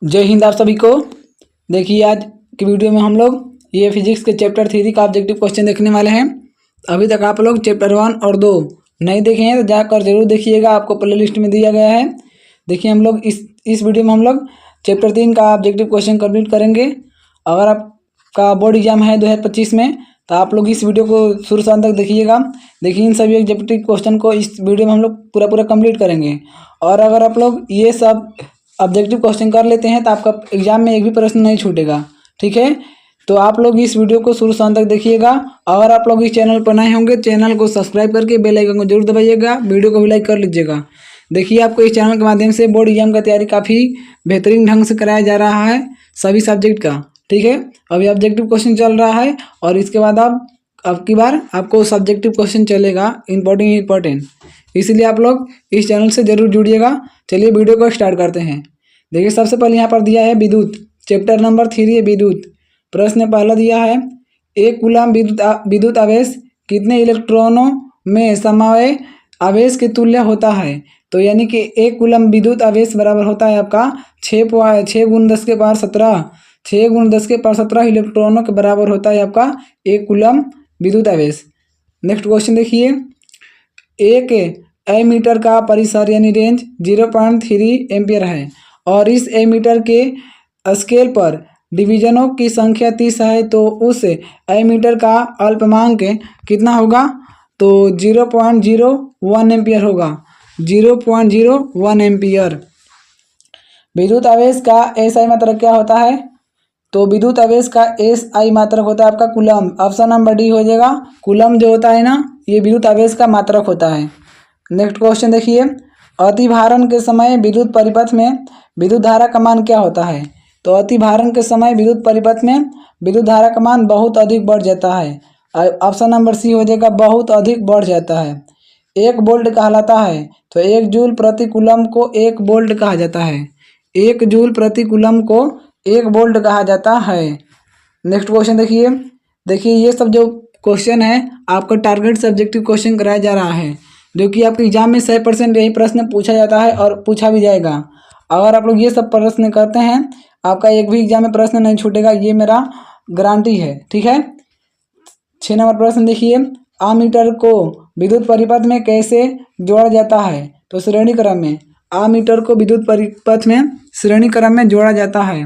जय हिंद आप सभी को। देखिए आज की वीडियो में हम लोग ये फिजिक्स के चैप्टर 3 का ऑब्जेक्टिव क्वेश्चन देखने वाले हैं। अभी तक आप लोग चैप्टर 1 और 2 नहीं देखे हैं तो जाकर जरूर देखिएगा, आपको प्ले लिस्ट में दिया गया है। देखिए हम लोग इस वीडियो में हम लोग चैप्टर 3 का ऑब्जेक्टिव क्वेश्चन कंप्लीट करेंगे। अगर आपका बोर्ड एग्जाम है 2025 में तो आप लोग इस वीडियो को शुरू से अंत तक देखिएगा। देखिए इन सभी ऑब्जेक्टिव क्वेश्चन को इस वीडियो में हम लोग पूरा कंप्लीट करेंगे। और अगर आप लोग ये सब ऑब्जेक्टिव क्वेश्चन कर लेते हैं तो आपका एग्जाम में एक भी प्रश्न नहीं छूटेगा, ठीक है। तो आप लोग इस वीडियो को शुरू से अंत तक देखिएगा। अगर आप लोग इस चैनल पर नए होंगे चैनल को सब्सक्राइब करके बेल आइकन को जरूर दबाइएगा, वीडियो को भी लाइक कर लीजिएगा। देखिए आपको इस चैनल के माध्यम से बोर्ड एग्जाम का तैयारी काफ़ी बेहतरीन ढंग से कराया जा रहा है सभी सब्जेक्ट का, ठीक है। अभी ऑब्जेक्टिव क्वेश्चन चल रहा है और इसके बाद अब की बार आपको सब्जेक्टिव क्वेश्चन चलेगा इम्पोर्टेंट, इसीलिए आप लोग इस चैनल से जरूर जुड़िएगा। चलिए वीडियो को स्टार्ट करते हैं। देखिए सबसे पहले यहाँ पर दिया है विद्युत, चैप्टर नंबर 3 है विद्युत। प्रश्न पहला दिया है एक कूलम विद्युत आवेश कितने इलेक्ट्रॉनों में समावय आवेश के तुल्य होता है। तो यानी कि एक कूलम विद्युत आवेश बराबर होता है आपका 6 गुण 10 के पावर 17, 6 गुण 10 के पावर 17 इलेक्ट्रॉनों के बराबर होता है आपका एक कूलम विद्युत आवेश। नेक्स्ट क्वेश्चन देखिए, एक एमीटर का परिसर यानी रेंज 0.3 एम्पियर है और इस एमीटर के स्केल पर डिवीजनों की संख्या 30 है, तो उस एमीटर का अल्पमांक कितना होगा। तो 0.01 एम्पियर होगा, 0.01 एम्पियर। विद्युत आवेश का एसआई मात्रक क्या होता है। तो विद्युत आवेश का एसआई मात्रक होता है आपका कूलम। ऑप्शन नंबर डी हो जाएगा। कूलम जो होता है ना, ये विद्युत आवेश का मात्रक होता है। नेक्स्ट क्वेश्चन देखिए, अतिभारण के समय विद्युत परिपथ में विद्युत धारा का मान क्या होता है। तो अतिभारण के समय विद्युत परिपथ में विद्युत धारा का मान बहुत अधिक बढ़ जाता है। ऑप्शन नंबर सी हो जाएगा, बहुत अधिक बढ़ जाता है। 1 वोल्ट कहलाता है, तो 1 जूल प्रति कूलम को 1 वोल्ट कहा जाता है। 1 जूल प्रति कूलम को 1 वोल्ट कहा जाता है। नेक्स्ट क्वेश्चन देखिए ये सब जो क्वेश्चन है आपका टारगेट सब्जेक्टिव क्वेश्चन कराया जा रहा है, जो कि आपके एग्जाम में 100% यही प्रश्न पूछा जाता है और पूछा भी जाएगा। अगर आप लोग ये सब प्रश्न करते हैं आपका एक भी एग्जाम में प्रश्न नहीं छूटेगा, ये मेरा गारंटी है, ठीक है। 6 नंबर प्रश्न देखिए, आमीटर को विद्युत परिपथ में कैसे जोड़ा जाता है। तो श्रेणी क्रम में आमीटर को विद्युत परिपथ में श्रेणी क्रम में जोड़ा जाता है।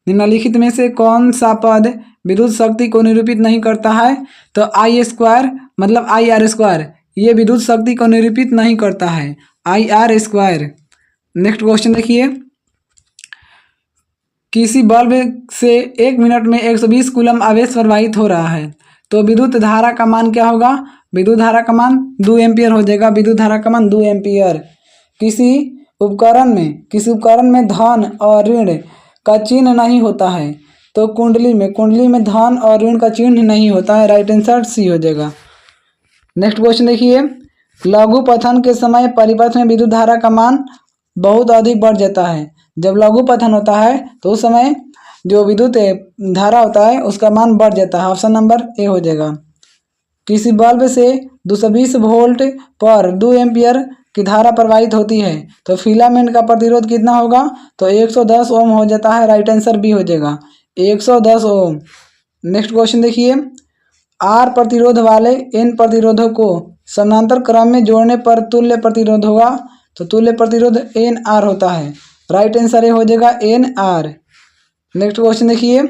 निम्नलिखित में से कौन सा पद विद्युत शक्ति को निरूपित नहीं करता है। तो I² मतलब IR², ये विद्युत शक्ति को निरूपित नहीं करता है, IR²। नेक्स्ट क्वेश्चन देखिए, किसी बल्ब से 1 मिनट में 120 कूलम आवेश प्रवाहित हो रहा है, तो विद्युत धारा का मान क्या होगा। विद्युत धारा का मान 2 एम्पियर हो जाएगा, विद्युत धारा का मान 2 एम्पियर। किसी उपकरण में धन और ऋण का चिन्ह नहीं होता है, तो कुंडली में धन और ऋण का चिन्ह नहीं होता है, राइट आंसर सी हो जाएगा। नेक्स्ट क्वेश्चन देखिए, लघु पथन के समय परिपथ में विद्युत धारा का मान बहुत अधिक बढ़ जाता है। जब लघु पथन होता है तो उस समय जो विद्युत धारा होता है उसका मान बढ़ जाता है, ऑप्शन नंबर ए हो जाएगा। किसी बल्ब से 220 वोल्ट पर 2 एम्पियर की धारा प्रवाहित होती है, तो फिलामेंट का प्रतिरोध कितना होगा। तो 110 ओम हो जाता है, राइट आंसर बी हो जाएगा, 110 ओम। नेक्स्ट क्वेश्चन देखिए, आर प्रतिरोध वाले एन प्रतिरोधों को समानांतर क्रम में जोड़ने पर तुल्य प्रतिरोध होगा। तो तुल्य प्रतिरोध NR होता है, राइट आंसर ये हो जाएगा NR। नेक्स्ट क्वेश्चन देखिए,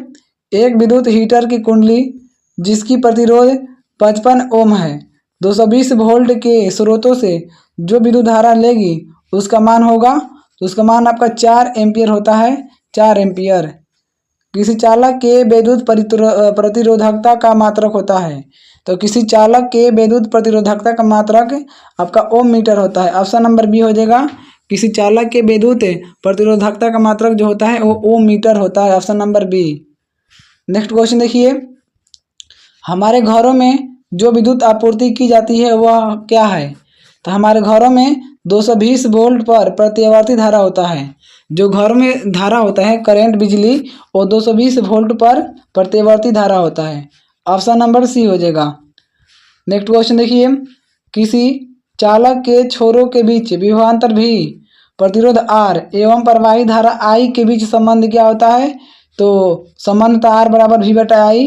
एक विद्युत हीटर की कुंडली जिसकी प्रतिरोध 55 ओम है, 220 वोल्ट के स्रोतों से जो विद्युत धारा लेगी उसका मान होगा। तो उसका मान आपका 4 एम्पियर होता है, 4 एम्पियर। किसी चालक के विद्युत प्रतिरोधकता का मात्रक होता है, तो किसी चालक के विद्युत प्रतिरोधकता का मात्रक आपका ओम मीटर होता है, ऑप्शन नंबर बी हो जाएगा। किसी चालक के विद्युत प्रतिरोधकता का मात्रक जो होता है वो ओम मीटर होता है, option number B. Next question देखिए, हमारे घरों में जो विद्युत आपूर्ति की जाती है वह क्या है। तो हमारे घरों में 220 वोल्ट पर प्रतिवर्ती धारा होता है। जो घर में धारा होता है करंट बिजली वो 220 वोल्ट पर प्रतिवर्ती धारा होता है, ऑप्शन नंबर सी हो जाएगा। नेक्स्ट क्वेश्चन देखिए, किसी चालक के छोरों के बीच विभवांतर भी प्रतिरोध R एवं प्रवाही धारा I के बीच संबंध क्या होता है? तो संबंध होता है R बराबर V बटा I,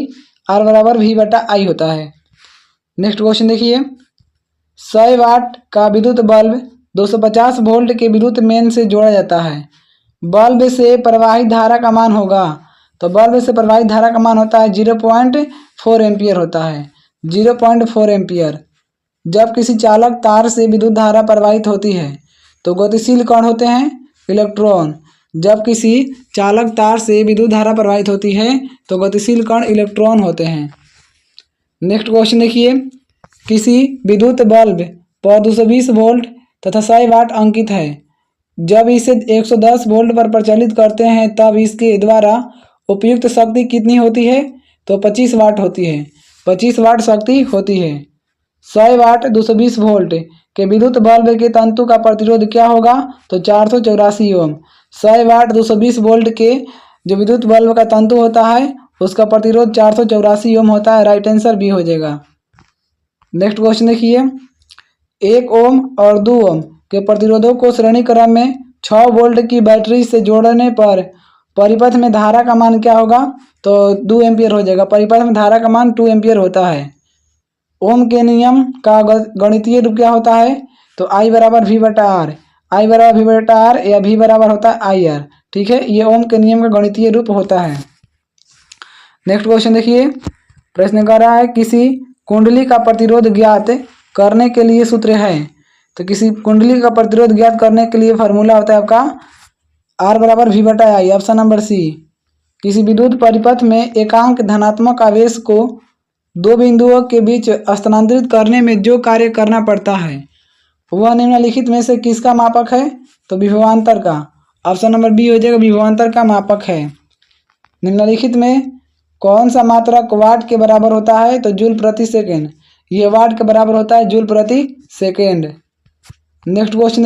R बराबर V बटा I होता है। नेक्स्ट क्वेश्चन देखिए, 100 वाट का विद्युत बल्ब 250 वोल्ट के विद्युत मेन से जोड़ा जाता है। बल्ब से प्रवाहित धारा का मान होगा, तो बल्ब से प्रवाहित धारा का मान होता है 0.4 एम्पियर होता है, 0.4 एम्पियर। जब किसी चालक तार से विद्युत धारा प्रवाहित होती है तो गतिशील कण होते हैं इलेक्ट्रॉन। जब किसी चालक तार से विद्युत धारा प्रवाहित होती है तो गतिशील कण इलेक्ट्रॉन होते हैं। नेक्स्ट क्वेश्चन देखिए, किसी विद्युत बल्ब पर 220 वोल्ट तथा 100 वाट अंकित है। जब इसे 110 वोल्ट पर प्रचालित करते हैं तब इसके द्वारा उपयुक्त शक्ति कितनी होती है? तो 25 वाट होती है, 25 वाट शक्ति होती है। 100 वाट 220 वोल्ट के विद्युत बल्ब के तंतु का प्रतिरोध क्या होगा? तो 484 ओम। 100 वाट 220 वोल्ट के जो विद्युत बल्ब का तंतु होता है उसका प्रतिरोध 484 ओम होता है। राइट आंसर बी हो जाएगा। नेक्स्ट क्वेश्चन देखिए, 1 ओम और 2 ओम के प्रतिरोधों को श्रेणी क्रम में 6 वोल्ट की बैटरी से जोड़ने पर परिपथ में धारा का मान क्या होगा? तो 2 एम्पियर हो जाएगा। परिपथ में धारा का मान 2 एम्पियर होता है। ओम के नियम का गणितीय रूप क्या होता है? तो I बराबर V बटा R, I बराबर V बटा R या V बराबर होता है IR। ठीक है, ये ओम के नियम का गणितीय रूप होता है। नेक्स्ट क्वेश्चन देखिए, प्रश्न कर रहा है किसी कुंडली का प्रतिरोध ज्ञात करने के लिए सूत्र है। तो किसी कुंडली का प्रतिरोध ज्ञात करने के लिए फार्मूला होता है आपका R बराबर V बटा I, ऑप्शन नंबर सी। किसी विद्युत परिपथ में एकांक धनात्मक आवेश को दो बिंदुओं के बीच स्थानांतरित करने में जो कार्य करना पड़ता है वह निम्नलिखित में से किसका मापक है? तो विभवांतर का, ऑप्शन नंबर बी हो जाएगा, विभवांतर का मापक है। निम्नलिखित में कौन सा मात्रक वाट के बराबर होता है? तो जूल प्रति सेकेंड। यह वाट के बराबर होता है, जूल प्रति सेकेंड। नेक्स्ट क्वेश्चन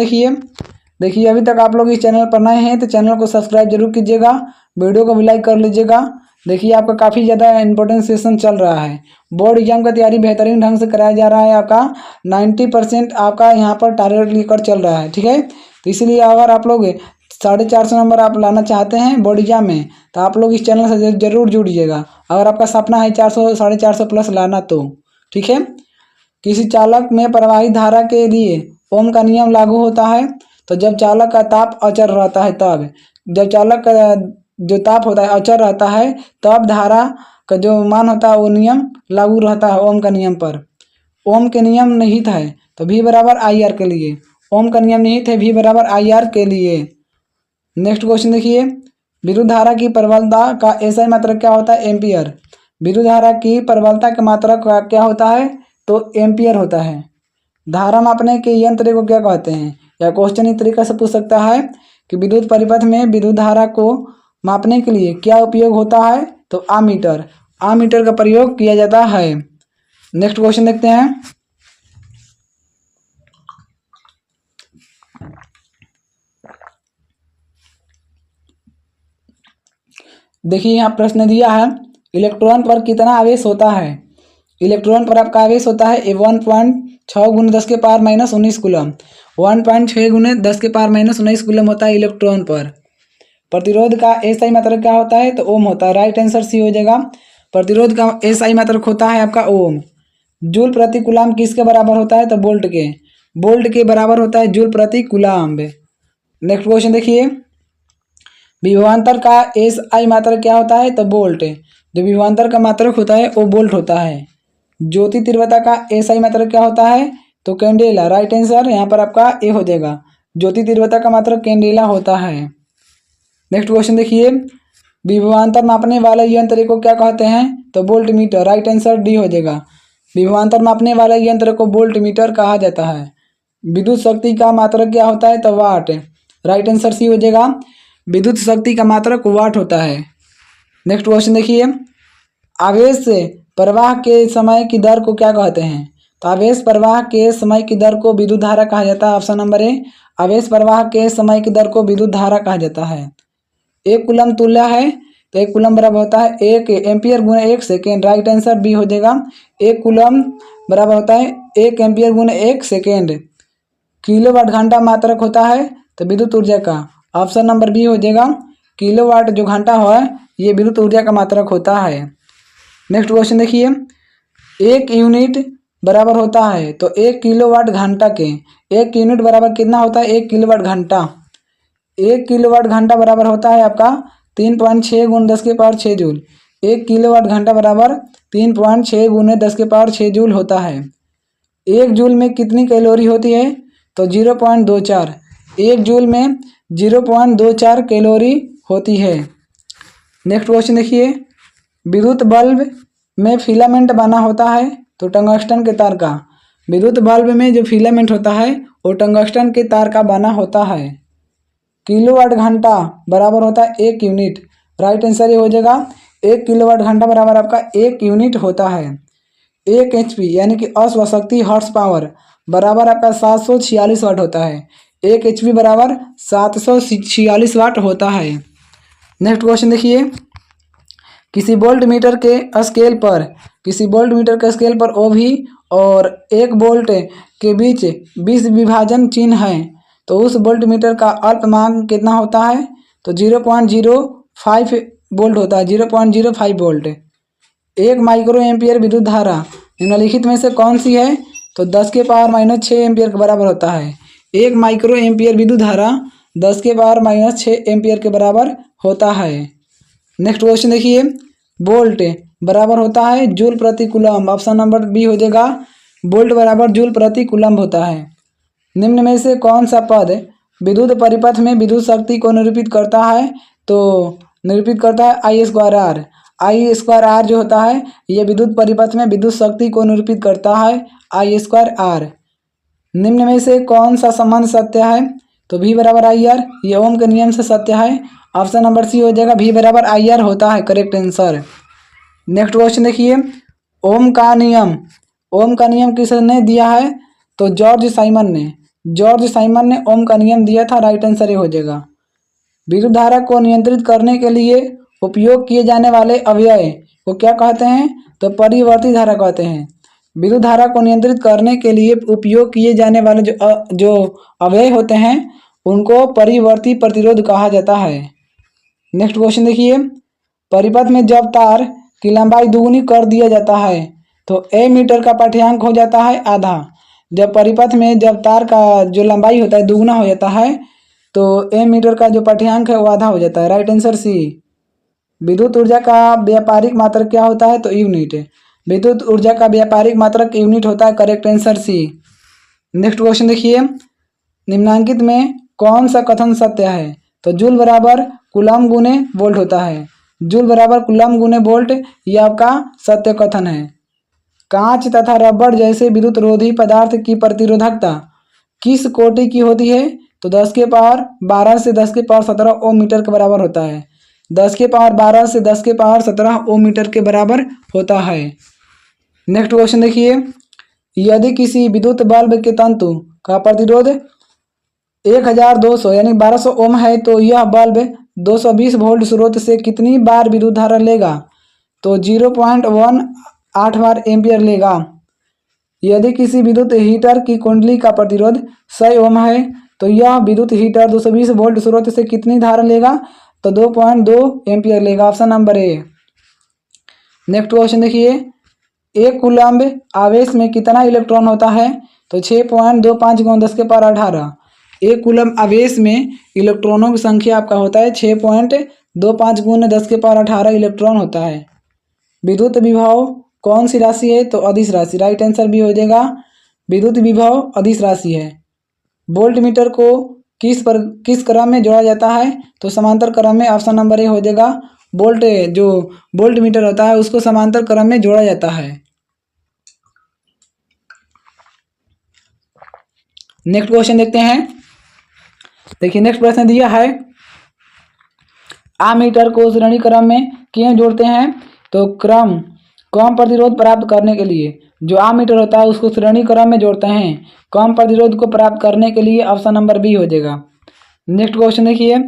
देखिए, अभी तक आप लोग इस चैनल पर नए हैं तो चैनल को सब्सक्राइब जरूर कीजिएगा, वीडियो को भी लाइक कर लीजिएगा। देखिए, आपका काफ़ी ज़्यादा इंपॉर्टेंट सेशन चल रहा है। बोर्ड एग्जाम का तैयारी बेहतरीन ढंग से कराया जा रहा है। आपका 90% आपका यहाँ पर टारगेट लेकर चल रहा है। ठीक है, तो इसलिए अगर आप लोग 450 नंबर आप लाना चाहते हैं बोर्ड एग्जाम में तो आप लोग इस चैनल से जरूर जुड़िएगा। अगर आपका सपना है 400 450 प्लस लाना तो ठीक है। किसी चालक में प्रवाहित धारा के लिए ओम का नियम लागू होता है। तो जब चालक का ताप अचर रहता है तब, जब चालक का जो ताप होता है अचर रहता है तब धारा का जो मान होता है वो नियम लागू रहता है ओम का नियम पर। ओम के नियम निहित है तो V बराबर IR के लिए, ओम का नियम निहित है V बराबर IR के लिए। नेक्स्ट क्वेश्चन देखिए, विद्युत धारा की प्रबलता का SI मात्रक क्या होता है? एम्पियर। विद्युत धारा की प्रबलता का मात्रक क्या होता है? तो एम्पियर होता है। धारा मापने के यंत्र को क्या कहते हैं? या क्वेश्चन इस तरीके से पूछ सकता है कि विद्युत परिपथ में विद्युत धारा को मापने के लिए क्या उपयोग होता है? तो आमीटर, आमीटर का प्रयोग किया जाता है। नेक्स्ट क्वेश्चन देखते हैं, देखिए यहाँ प्रश्न दिया है, इलेक्ट्रॉन पर कितना आवेश होता है? इलेक्ट्रॉन पर आपका आवेश होता है 1.6 गुने 10 के पावर माइनस 19 कूलम। 1.6 गुने 10 के पावर माइनस 19 कूलम होता है इलेक्ट्रॉन पर। प्रतिरोध का SI मात्रक क्या होता है? तो ओम होता है। राइट आंसर सी हो जाएगा। प्रतिरोध का SI मात्रक होता है आपका ओम। जूल प्रति कूलम किसके बराबर होता है? तो वोल्ट के, वोल्ट के बराबर होता है जूल प्रति कूलम। नेक्स्ट क्वेश्चन देखिए, विभवांतर का SI मात्रक क्या होता है? तो वोल्ट। जो विभवांतर का मात्रक होता है वो वोल्ट होता है। ज्योति तीव्रता का SI मात्रक क्या होता है? तो कैंडेला। राइट आंसर यहाँ पर आपका ए हो जाएगा। ज्योति तीव्रता का मात्रक कैंडेला होता है। नेक्स्ट क्वेश्चन देखिए, विभवांतर मापने वाले यंत्र को क्या कहते हैं? तो volt meter. Right answer D हो जाएगा। विभवांतर मापने वाले यंत्र को वोल्ट मीटर कहा जाता है। विद्युत शक्ति का मात्रक क्या होता है? तो वाट। राइट आंसर सी हो जाएगा। विद्युत शक्ति का मात्रक वाट होता है। नेक्स्ट क्वेश्चन देखिए, आवेश प्रवाह के समय की दर को क्या कहते हैं? तो आवेश प्रवाह के समय की दर को विद्युत धारा कहा जाता है। ऑप्शन नंबर ए, आवेश प्रवाह के समय की दर को विद्युत धारा कहा जाता है। 1 कूलम तुल्य है तो 1 कूलम बराबर होता है 1 एम्पियर गुने 1 सेकेंड। राइट आंसर बी हो जाएगा। 1 कूलम बराबर होता है 1 एम्पियर गुने 1 सेकेंड। किलोवाट घंटा मात्रक होता है तो विद्युत ऊर्जा का ऑप्शन नंबर बी हो जाएगा। किलोवाट जो घंटा है ये विद्युत ऊर्जा का मात्रक होता है। नेक्स्ट क्वेश्चन देखिए, एक यूनिट बराबर होता है, तो 1 किलोवाट घंटा के 1 यूनिट बराबर कितना होता है? 1 किलोवाट घंटा। 1 किलोवाट घंटा बराबर होता है आपका 3.6 × 10⁶ जूल। 1 किलोवाट घंटा बराबर 3.6 × 10⁶ जूल होता है। 1 जूल में कितनी कैलोरी होती है? तो 0.24। 1 जूल में 0.24 कैलोरी होती है। नेक्स्ट क्वेश्चन देखिए, विद्युत बल्ब में फिलामेंट बना होता है, तो टंगस्टन के तार का। विद्युत बल्ब में जो फिलामेंट होता है वो टंगस्टन के तार का बना होता है। किलोवाट घंटा बराबर होता है 1 यूनिट। राइट आंसर ये हो जाएगा 1 किलोवाट घंटा बराबर आपका 1 यूनिट होता है। 1 HP यानी कि अश्वशक्ति हॉर्स पावर बराबर आपका 746 वाट होता है। 1 HP बराबर 746 वाट होता है। नेक्स्ट क्वेश्चन देखिए, किसी वोल्ट मीटर के स्केल पर OV और 1 वोल्ट के बीच 20 विभाजन चिन्ह है, तो उस वोल्ट मीटर का अल्पमांक कितना होता है? तो 0.05 वोल्ट होता है, 0.05 वोल्ट। 1 माइक्रो एम्पियर विद्युत धारा निम्नलिखित में से कौन सी है? तो 10⁻⁻6 एम्पियर के बराबर होता है। 1 माइक्रो एम्पियर विद्युत धारा 10⁻⁻6 एम्पियर के बराबर होता है। नेक्स्ट क्वेश्चन देखिए, वोल्ट बराबर होता है जूल प्रति कूलम। ऑप्शन नंबर बी हो जाएगा, वोल्ट बराबर जूल प्रति कूलम होता है। निम्न में से कौन सा पद विद्युत परिपथ में विद्युत शक्ति को निरूपित करता है? तो निरूपित करता है I²R। I²R जो होता है ये विद्युत परिपथ में विद्युत शक्ति को निरूपित करता है, I²R। निम्न में से कौन सा संबंध सत्य है? तो V बराबर IR, ये ओम के नियम से सत्य है। ऑप्शन नंबर सी हो जाएगा, V बराबर IR होता है करेक्ट आंसर। नेक्स्ट क्वेश्चन देखिए, ओम का नियम किसने दिया है? तो जॉर्ज साइमन ने ओम का नियम दिया था। राइट आंसर ये हो जाएगा। विद्युत धारा को नियंत्रित करने के लिए उपयोग किए जाने वाले अवयव को क्या कहते हैं? तो परिवर्ती धारा कहते हैं। विद्युत धारा को नियंत्रित करने के लिए उपयोग किए जाने वाले जो अवयव होते हैं उनको परिवर्ती प्रतिरोध कहा जाता है। नेक्स्ट क्वेश्चन देखिए, परिपथ में जब तार की लंबाई दुगुनी कर दिया जाता है तो A मीटर का पाठ्यांक हो जाता है आधा। जब परिपथ में जब तार का जो लंबाई होता है दुगुना हो जाता है तो A मीटर का जो पाठ्यांक है वो आधा हो जाता है। Right answer C. विद्युत ऊर्जा का व्यापारिक मात्रक क्या होता है? तो यूनिट। विद्युत ऊर्जा का व्यापारिक मात्रक यूनिट होता है correct answer C. Next question देखिए, निम्नांकित में कौन सा कथन सत्य है? तो जूल बराबर कूलम गुने वोल्ट होता है। जूल बराबर कूलम गुने वोल्ट ये आपका सत्य कथन है। कांच तथा रबड़ जैसे विद्युत रोधी पदार्थ की प्रतिरोधकता किस कोटि की होती है? तो 10⁻12 से 10⁻17 ओम मीटर के बराबर होता है। 10⁻12 से 10⁻17 ओम मीटर के बराबर होता है। नेक्स्ट क्वेश्चन देखिए, यदि किसी विद्युत बल्ब के तंतु का प्रतिरोध 1200 यानी 1200 ओम है तो यह बल्ब 220 वोल्ट स्रोत से कितनी बार विद्युत धारा लेगा? तो 0.18 बार एम्पियर लेगा। यदि किसी विद्युत हीटर की कुंडली का प्रतिरोध 100 ओम है तो यह विद्युत हीटर 220 वोल्ट स्रोत से कितनी धारा लेगा? तो 2.2 एम्पियर लेगा। ऑप्शन नंबर ए। नेक्स्ट क्वेश्चन देखिए, एक कूलम्ब आवेश में कितना इलेक्ट्रॉन होता है? तो 6.25 × 10⁻18। एक कूलम्ब आवेश में इलेक्ट्रॉनों की संख्या आपका होता है 6.25 × 10⁻18 इलेक्ट्रॉन होता है। विद्युत विभव कौन सी राशि है? तो अदिश राशि। राइट आंसर भी हो जाएगा, विद्युत विभव अदिश राशि है। वोल्ट मीटर को किस क्रम में जोड़ा जाता है? तो समांतर क्रम में। ऑप्शन नंबर ए हो जाएगा, जो वोल्ट मीटर होता है उसको समांतर क्रम में जोड़ा जाता है। नेक्स्ट क्वेश्चन देखते हैं। देखिए नेक्स्ट प्रश्न दिया है, आमीटर को श्रेणी क्रम में क्यों जोड़ते हैं? तो कम प्रतिरोध प्राप्त करने के लिए। जो आमीटर होता है उसको श्रेणी क्रम में जोड़ते हैं कम प्रतिरोध को प्राप्त करने के लिए। ऑप्शन नंबर बी हो जाएगा। नेक्स्ट क्वेश्चन देखिए,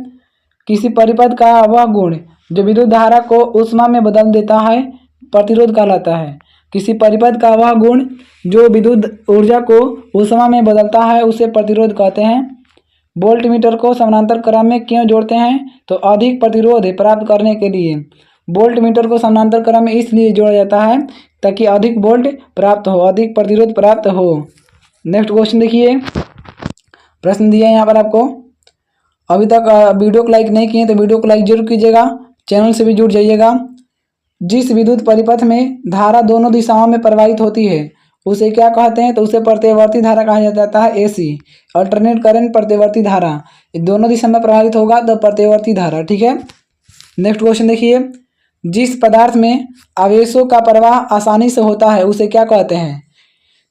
किसी परिपथ का वह गुण जो विद्युत धारा को ऊष्मा में बदल देता है प्रतिरोध कहलाता है। किसी परिपथ का वह गुण जो विद्युत ऊर्जा को ऊष्मा में बदलता है उसे प्रतिरोध कहते हैं। वोल्ट मीटर को समानांतर क्रम में क्यों जोड़ते हैं? तो अधिक प्रतिरोध प्राप्त करने के लिए। वोल्ट मीटर को समानांतर क्रम में इसलिए जोड़ा जाता है ताकि अधिक वोल्ट प्राप्त हो, अधिक प्रतिरोध प्राप्त हो। नेक्स्ट क्वेश्चन देखिए, प्रश्न दिया है यहाँ पर आपको। अभी तक वीडियो को लाइक नहीं किए तो वीडियो को लाइक जरूर कीजिएगा, चैनल से भी जुड़ जाइएगा। जिस विद्युत परिपथ में धारा दोनों दिशाओं में प्रवाहित होती है उसे क्या कहते हैं? तो उसे प्रत्यवर्ती धारा कहा जाता है, एसी, अल्टरनेट करंट, प्रत्यवर्ती धारा। दोनों दिशा में प्रवाहित होगा तो प्रत्यवर्ती धारा, ठीक है। नेक्स्ट क्वेश्चन देखिए, जिस पदार्थ में आवेशों का प्रवाह आसानी से होता है उसे क्या कहते हैं?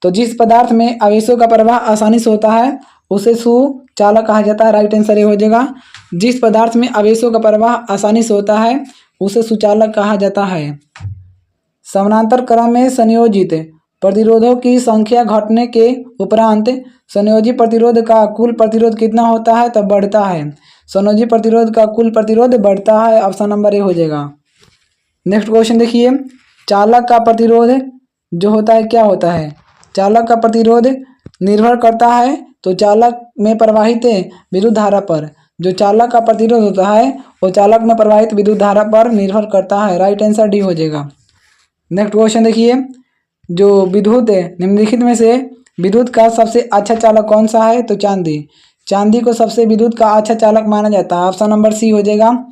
तो जिस पदार्थ में आवेशों का प्रवाह आसानी से होता है उसे सुचालक कहा जाता है। राइट आंसर ये हो जाएगा। जिस पदार्थ में आवेशों का प्रवाह आसानी से होता है उसे सुचालक कहा जाता है। समानांतर क्रम में संयोजित प्रतिरोधों की संख्या घटने के उपरांत संयोजी प्रतिरोध का कुल प्रतिरोध कितना होता है? तो बढ़ता है। संयोजी प्रतिरोध का कुल प्रतिरोध बढ़ता है। ऑप्शन नंबर ए हो जाएगा। नेक्स्ट क्वेश्चन देखिए, चालक का प्रतिरोध जो होता है क्या होता है? चालक का प्रतिरोध निर्भर करता है तो चालक में प्रवाहित विद्युत धारा पर। जो चालक का प्रतिरोध होता है वो चालक में प्रवाहित विद्युत धारा पर निर्भर करता है। राइट आंसर डी हो जाएगा। नेक्स्ट क्वेश्चन देखिए, जो विद्युत निम्नलिखित में से विद्युत का सबसे अच्छा चालक कौन सा है? तो चांदी। चांदी को सबसे विद्युत का अच्छा चालक माना जाता है। ऑप्शन नंबर सी हो जाएगा।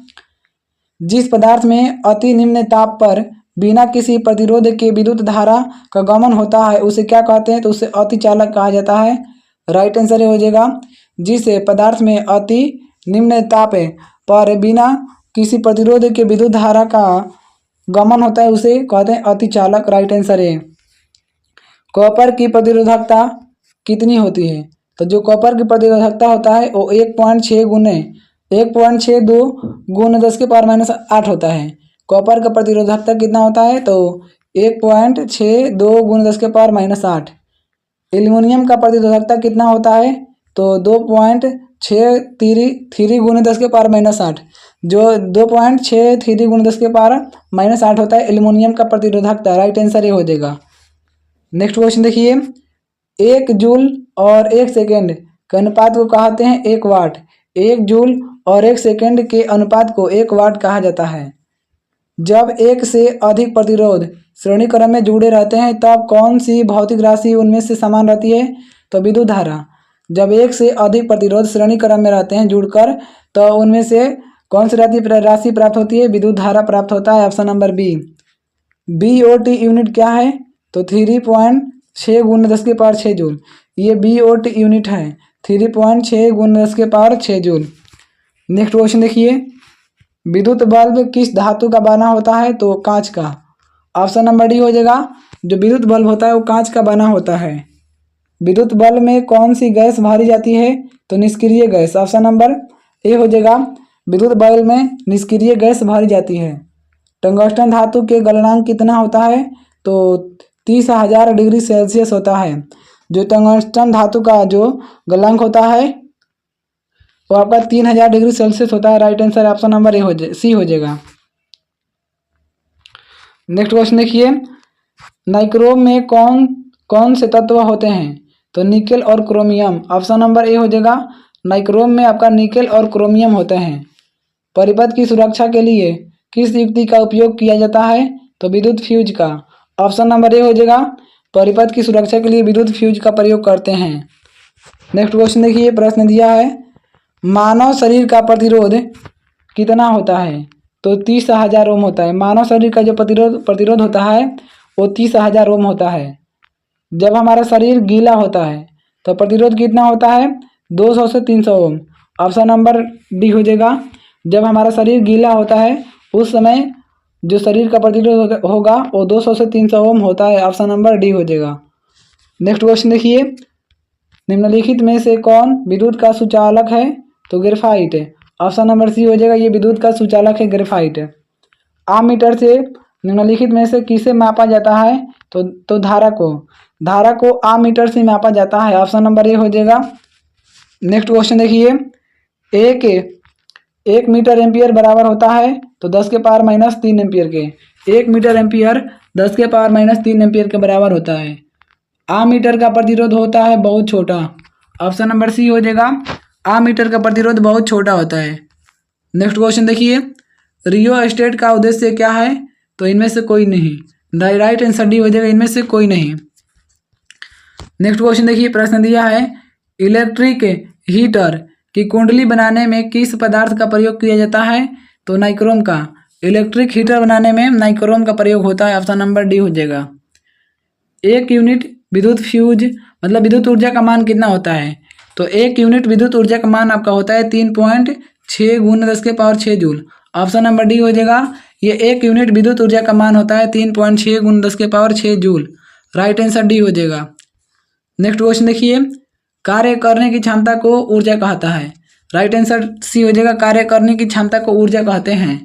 जिस पदार्थ में अति निम्न ताप पर बिना किसी प्रतिरोध के विद्युत धारा का गमन होता है उसे क्या कहते हैं? तो उसे अति चालक कहा जाता है। राइट आंसर हो जाएगा। जिस पदार्थ में अति निम्न ताप पर बिना किसी प्रतिरोध के विद्युत धारा का गमन होता है उसे कहते हैं अति चालक। राइट आंसर है। कॉपर की प्रतिरोधकता कितनी होती है? तो जो कॉपर की प्रतिरोधकता होता है वो 1.62 गुने 10 के पावर माइनस 8 होता है। कॉपर का प्रतिरोधकता कितना होता है? तो 1.62 गुने 10 के पावर माइनस 8। एल्युमिनियम का प्रतिरोधकता कितना होता है? तो 2.63 गुने 10 के पावर माइनस 8। जो 2.63 गुने 10 के पावर माइनस 8 होता है एल्युमिनियम का प्रतिरोधकता। राइट आंसर ये हो जाएगा। नेक्स्ट क्वेश्चन देखिए, 1 जूल और 1 सेकेंड के अनुपात को कहते हैं 1 वाट। 1 जूल और 1 सेकेंड के अनुपात को 1 वाट कहा जाता है। जब एक से अधिक प्रतिरोध श्रेणी क्रम में जुड़े रहते हैं तब कौन सी भौतिक राशि उनमें से समान रहती है? तो विद्युत धारा। जब एक से अधिक प्रतिरोध श्रेणी क्रम में रहते हैं जुड़कर तो उनमें से कौन सी राशि प्राप्त होती है? विद्युत धारा प्राप्त होता है। Option number B. BOT unit क्या है? तो 3.6 गुने 10 के पावर 6 जूल। ये BOT यूनिट है, 3.6 गुने 10 के पावर 6 जूल। नेक्स्ट क्वेश्चन देखिए, विद्युत बल्ब किस धातु का बना होता है? तो कांच का। ऑप्शन नंबर डी हो जाएगा। जो विद्युत बल्ब होता है वो कांच का बना होता है। विद्युत बल्ब में कौन सी गैस भरी जाती है? तो निष्क्रिय गैस। ऑप्शन नंबर ए हो जाएगा। विद्युत बल्ब में निष्क्रिय गैस भरी जाती है। टंगस्टन धातु के गलनांक कितना होता है? तो 30,000 डिग्री सेल्सियस होता है। जो टंगस्टन धातु का जो गलनांक होता है वो आपका 3000 डिग्री सेल्सियस होता है। Right answer option number A C हो जाएगा। नेक्स्ट क्वेश्चन देखिए, नाइक्रोम में कौन कौन से तत्व होते हैं? तो निकेल और क्रोमियम। ऑप्शन नंबर ए हो जाएगा। नाइक्रोम में आपका निकेल और क्रोमियम होते हैं। परिपथ की सुरक्षा के लिए किस युक्ति का उपयोग किया जाता है? तो विद्युत फ्यूज का। ऑप्शन नंबर ए हो जाएगा। परिपथ की सुरक्षा के लिए विद्युत फ्यूज का प्रयोग करते हैं। नेक्स्ट क्वेश्चन देखिए, प्रश्न दिया है, मानव शरीर का प्रतिरोध कितना होता है? तो 30,000 ओम होता है। मानव शरीर का जो प्रतिरोध होता है वो 30,000 ओम होता है। जब हमारा शरीर गीला होता है तो प्रतिरोध कितना होता है? 200 से 300 ओम। ऑप्शन नंबर डी हो जाएगा। जब हमारा शरीर गीला होता है उस समय जो शरीर का प्रतिरोध होगा वो 200 से 300 ओम होता है। ऑप्शन नंबर डी हो जाएगा। नेक्स्ट क्वेश्चन देखिए, निम्नलिखित में से कौन विद्युत का सुचालक है? तो ग्रेफाइट। ऑप्शन नंबर सी हो जाएगा। ये विद्युत का सुचालक है ग्रेफाइट। आममीटर से निम्नलिखित में से किसे मापा जाता है? तो धारा को आममीटर से मापा जाता है। ऑप्शन नंबर ए हो जाएगा। नेक्स्ट क्वेश्चन देखिए, एक मीटर एम्पियर बराबर होता है तो 10 के पावर माइनस 3 एम्पियर के। 1 मीटर एम्पियर 10 के पावर माइनस 3 एम्पियर के बराबर होता है। आममीटर का प्रतिरोध होता है बहुत छोटा। ऑप्शन नंबर सी हो जाएगा। आमीटर का प्रतिरोध बहुत छोटा होता है। नेक्स्ट क्वेश्चन देखिए, रियोस्टेट का उद्देश्य क्या है? तो इनमें से कोई नहीं, राइट आंसर डी हो जाएगा, इनमें से कोई नहीं। नेक्स्ट क्वेश्चन देखिए, प्रश्न दिया है इलेक्ट्रिक हीटर की कुंडली बनाने में किस पदार्थ का प्रयोग किया जाता है? तो नाइक्रोम का। इलेक्ट्रिक हीटर बनाने में नाइक्रोम का प्रयोग होता है, ऑप्शन नंबर डी हो जाएगा। 1 यूनिट विद्युत फ्यूज मतलब विद्युत ऊर्जा का मान कितना होता है? तो 1 यूनिट विद्युत ऊर्जा का मान आपका होता है 3.6 × 10⁻⁶ जूल। ऑप्शन नंबर डी हो जाएगा। ये 1 यूनिट विद्युत ऊर्जा का मान होता है 3.6 × 10⁻⁶ जूल। राइट आंसर डी हो जाएगा। नेक्स्ट क्वेश्चन देखिए, कार्य करने की क्षमता को ऊर्जा कहता है। राइट आंसर सी हो जाएगा, कार्य करने की क्षमता को ऊर्जा कहते हैं।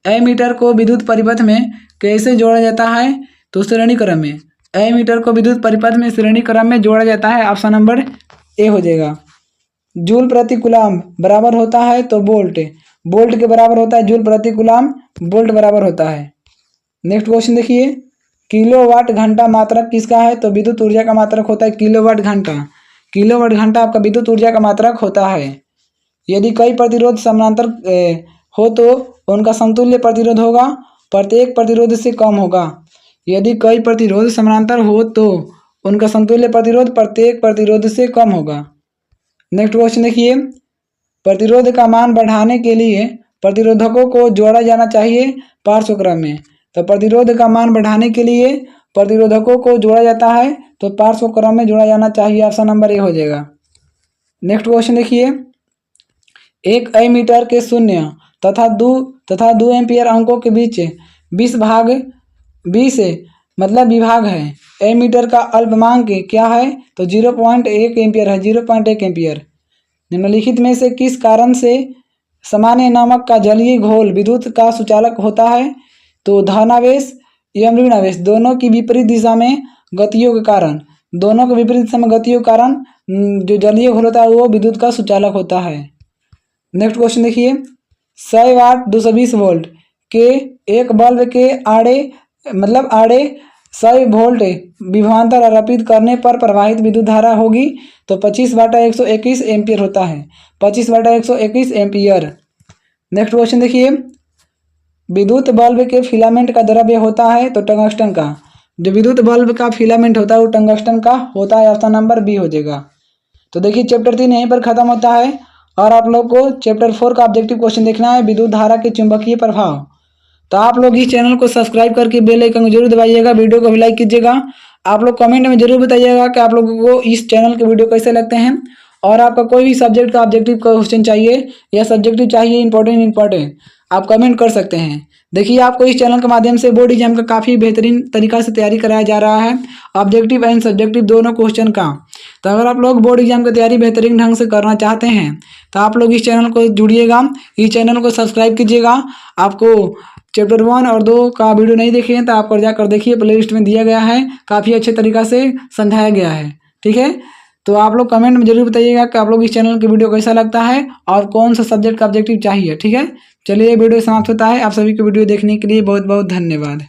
एमीटर को विद्युत परिपथ में कैसे जोड़ा जाता है? तो श्रेणी क्रम में। एमीटर को विद्युत परिपथ में श्रेणी क्रम में जोड़ा जाता है, ऑप्शन नंबर ए हो जाएगा। जूल प्रति कूलम बराबर होता है तो वोल्ट, वोल्ट के बराबर होता है जूल प्रति कूलम, वोल्ट बराबर होता है। नेक्स्ट क्वेश्चन देखिए, किलोवाट घंटा मात्रक किसका है? तो विद्युत ऊर्जा का मात्रक होता है किलोवाट घंटा। किलोवाट घंटा आपका विद्युत ऊर्जा का मात्रक होता है। यदि कई प्रतिरोध समानांतर हो तो उनका समतुल्य प्रतिरोध होगा, प्रत्येक प्रतिरोध से कम होगा। यदि कई प्रतिरोध समानांतर हो तो उनका समतुल्य प्रतिरोध प्रत्येक प्रतिरोध से कम होगा। नेक्स्ट क्वेश्चन देखिए, प्रतिरोध का मान बढ़ाने के लिए प्रतिरोधकों को जोड़ा जाना चाहिए पार्श्वक्रम में। तो प्रतिरोध का मान बढ़ाने के लिए प्रतिरोधकों को जोड़ा जाता है तो पार्श्वक्रम में जोड़ा जाना चाहिए, ऑप्शन नंबर ए हो जाएगा। नेक्स्ट क्वेश्चन देखिए, एक एमीटर के 0 तथा 2 एम्पियर अंकों के बीच 20 मतलब विभाग है। एमीटर का अल्पमांक क्या है? तो 0.1 एम्पियर है, 0.1 एम्पियर। निम्नलिखित में से किस कारण से सामान्य नमक का जलीय घोल विद्युत का सुचालक होता है? तो धनावेश एवं ऋणावेश दोनों की विपरीत दिशा में गतियों के कारण, दोनों के विपरीत दिशा में गतियों के कारण जो जलीय घोल होता है वो विद्युत का सुचालक होता है। नेक्स्ट क्वेश्चन देखिए, 100 वाट 220 वोल्ट के एक बल्ब के आड़े 100 वोल्ट विभवांतर आरोपित करने पर प्रवाहित विद्युत धारा होगी तो 25/121 एम्पियर होता है, 25/121 एम्पियर। नेक्स्ट क्वेश्चन देखिए, विद्युत बल्ब के फिलामेंट का द्रव्य होता है तो टंगस्टन का। जो विद्युत बल्ब का फिलामेंट होता है वो टंगस्टन का होता है, ऑप्शन नंबर बी हो जाएगा। तो देखिए चैप्टर 3 यहीं पर खत्म होता है और आप लोग को चैप्टर 4 का ऑब्जेक्टिव क्वेश्चन देखना है, विद्युत धारा के चुंबकीय प्रभाव। तो आप लोग इस चैनल को सब्सक्राइब करके बेल आइकन को जरूर दबाइएगा, वीडियो को भी लाइक कीजिएगा। आप लोग कमेंट में जरूर बताइएगा कि आप लोगों को इस चैनल के वीडियो कैसे लगते हैं और आपका कोई भी सब्जेक्ट का ऑब्जेक्टिव क्वेश्चन चाहिए या सब्जेक्टिव चाहिए इंपॉर्टेंट आप कमेंट कर सकते हैं। देखिए आपको इस चैनल के माध्यम से बोर्ड एग्जाम का काफ़ी बेहतरीन तरीका से तैयारी कराया जा रहा है, ऑब्जेक्टिव एंड सब्जेक्टिव दोनों क्वेश्चन का। तो अगर आप लोग बोर्ड एग्जाम की तैयारी बेहतरीन ढंग से करना चाहते हैं तो आप लोग इस चैनल को जुड़िएगा, इस चैनल को सब्सक्राइब कीजिएगा। आपको चैप्टर 1 और 2 का वीडियो नहीं देखे हैं तो आप जाकर देखिए, प्ले लिस्ट में दिया गया है, काफ़ी अच्छे तरीका से समझाया गया है। ठीक है, तो आप लोग कमेंट में जरूर बताइएगा कि आप लोग इस चैनल की वीडियो कैसा लगता है और कौन सा सब्जेक्ट का ऑब्जेक्टिव चाहिए। ठीक है, चलिए वीडियो समाप्त होता है। आप सभी को वीडियो देखने के लिए बहुत बहुत धन्यवाद।